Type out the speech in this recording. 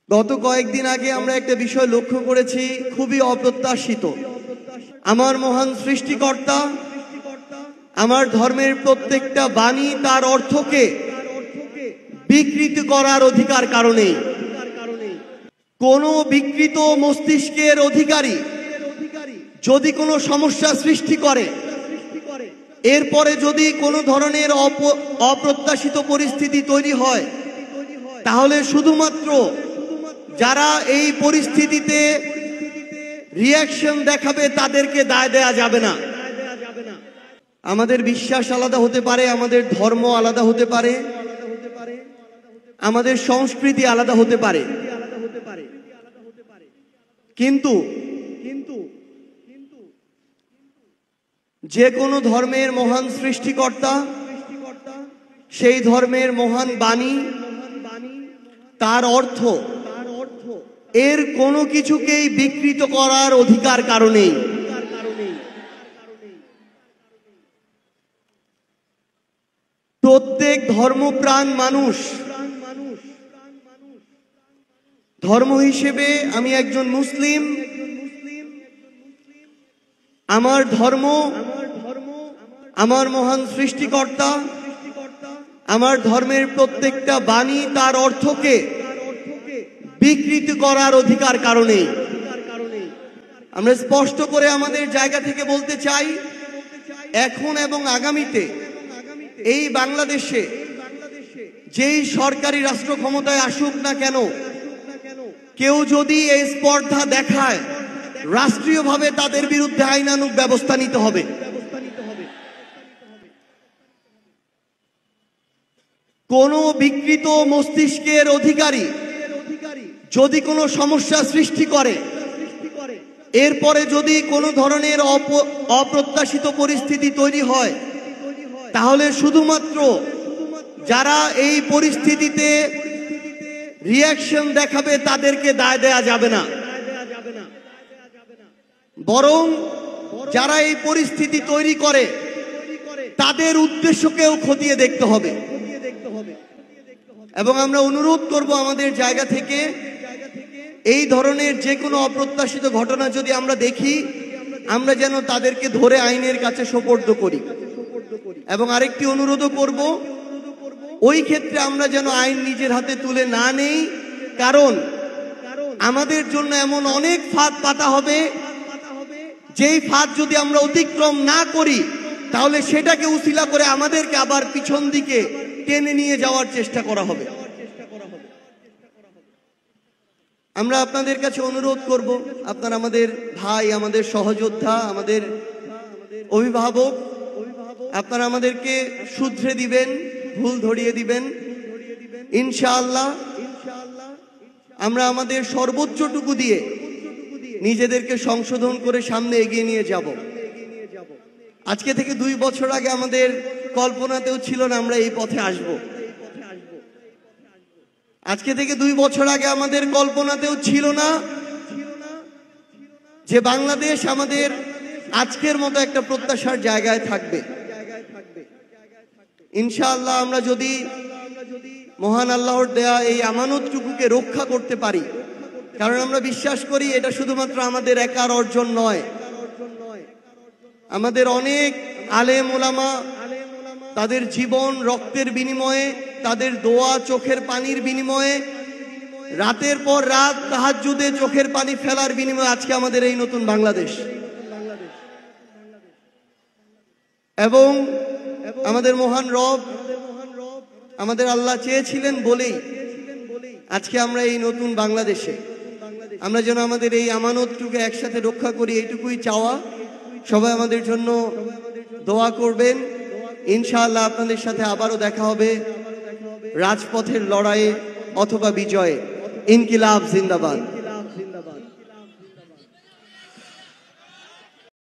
গত কয়েকদিন আগে আমরা একটা বিষয় লক্ষ্য করেছি, খুবই অপ্রত্যাশিত। আমার মহান সৃষ্টিকর্তা আমার ধর্মের প্রত্যেকটা বাণী তার অর্থকে বিকৃত করার অধিকার কারণে কোনো বিকৃত মস্তিষ্কের অধিকারী যদি কোনো সমস্যা সৃষ্টি করে, এরপরে যদি কোনো ধরনের অপ্রত্যাশিত পরিস্থিতি তৈরি হয়, তাহলে শুধুমাত্র যারা এই পরিস্থিতিতে রিঅ্যাকশন দেখাবে তাদেরকে দায় দেয়া যাবে না। আমাদের বিশ্বাস আলাদা হতে পারে, আমাদের ধর্ম আলাদা হতে পারে, আমাদের সংস্কৃতি আলাদা হতে পারে, কিন্তু যে কোনো ধর্মের মহান সৃষ্টিকর্তা, সেই ধর্মের মহান বাণী, তার অর্থ, এর কোনো কিছুকেই বিকৃত করার অধিকার কারণেই প্রত্যেক ধর্মপ্রাণ মানুষ, ধর্ম হিসেবে আমি একজন মুসলিম, আমার ধর্ম, আমার মহান সৃষ্টিকর্তা, আমার ধর্মের প্রত্যেকটা বাণী তার অর্থকে বিকৃত করার অধিকার কারণে আমরা স্পষ্ট করে আমাদের জায়গা থেকে বলতে চাই, এখন এবং আগামীতে এই বাংলাদেশে যেই সরকারি রাষ্ট্র ক্ষমতায় আসুক না কেন, কেউ যদি এই স্পর্ধা দেখায়, রাষ্ট্রীয়ভাবে তাদের বিরুদ্ধে আইনানুগ ব্যবস্থা নিতে হবে। কোনো বিকৃত মস্তিষ্কের অধিকারী যদি কোনো সমস্যা সৃষ্টি করে, এরপরে যদি কোনো ধরনের অপ্রত্যাশিত পরিস্থিতি তৈরি হয়, তাহলে শুধুমাত্র যারা এই পরিস্থিতিতে রিঅ্যাকশন দেখাবে তাদেরকে দায় দেয়া যাবে না, বরং যারা এই পরিস্থিতি তৈরি করে তাদের উদ্দেশ্যকেও খতিয়ে দেখতে হবে। এবং আমরা অনুরোধ করব আমাদের জায়গা থেকে, এই ধরনের যে কোনো অপ্রত্যাশিত ঘটনা যদি আমরা দেখি, আমরা যেন তাদেরকে ধরে আইনের কাছে সোপর্দ করি। এবং আরেকটি অনুরোধও করব, ওই ক্ষেত্রে আমরা যেন আইন নিজের হাতে তুলে না নেই, কারণ আমাদের জন্য এমন অনেক ফাঁদ পাতা হবে, যেই ফাঁদ যদি আমরা অতিক্রম না করি, তাহলে সেটাকে উসিলা করে আমাদেরকে আবার পিছন দিকে টেনে নিয়ে যাওয়ার চেষ্টা করা হবে। আমরা আপনাদের কাছে অনুরোধ করব, আপনারা আমাদের ভাই, আমাদের সহযোদ্ধা, আমাদের অভিভাবক, আপনারা আমাদেরকে শুধরে দিবেন, ভুল ধরিয়ে দিবেন। ইনশাআল্লাহ আমরা আমাদের সর্বোচ্চটুকু দিয়ে নিজেদেরকে সংশোধন করে সামনে এগিয়ে নিয়ে যাব। আজকে থেকে 2 বছর আগে আমাদের কল্পনাতেও ছিল না আমরা এই পথে আসব। আজকে থেকে 2 বছর আগে আমাদের কল্পনাতেও ছিল না যে বাংলাদেশ আমাদের আজকের মতো একটা প্রত্যাশার জায়গায় থাকবে। ইনশাআল্লাহ আমরা যদি মহান আল্লাহর দেয়া এই আমানতটুকুকে রক্ষা করতে পারি, কারণ আমরা বিশ্বাস করি এটা শুধুমাত্র আমাদের একার অর্জন নয়, আমাদের অনেক আলেম ওলামা তাদের জীবন রক্তের বিনিময়ে, তাদের দোয়া চোখের পানির বিনিময়ে, রাতের পর রাত তাহাজ্জুদে চোখের পানি ফেলার বিনিময়ে আজকে আমাদের এই নতুন বাংলাদেশ। এবং আমাদের মহান রব, আমাদের আল্লাহ চেয়েছিলেন বলেই আজকে আমরা এই নতুন বাংলাদেশে, আমরা যেন আমাদের এই আমানতটুকু একসাথে রক্ষা করি, এইটুকুই চাওয়া। সবাই আমাদের জন্য দোয়া করবেন। ইনশাআল্লাহ আপনাদের সাথে আবারও দেখা হবে রাজপথের লড়াইয়ে অথবা বিজয়ে। ইনকিলাব জিন্দাবাদ।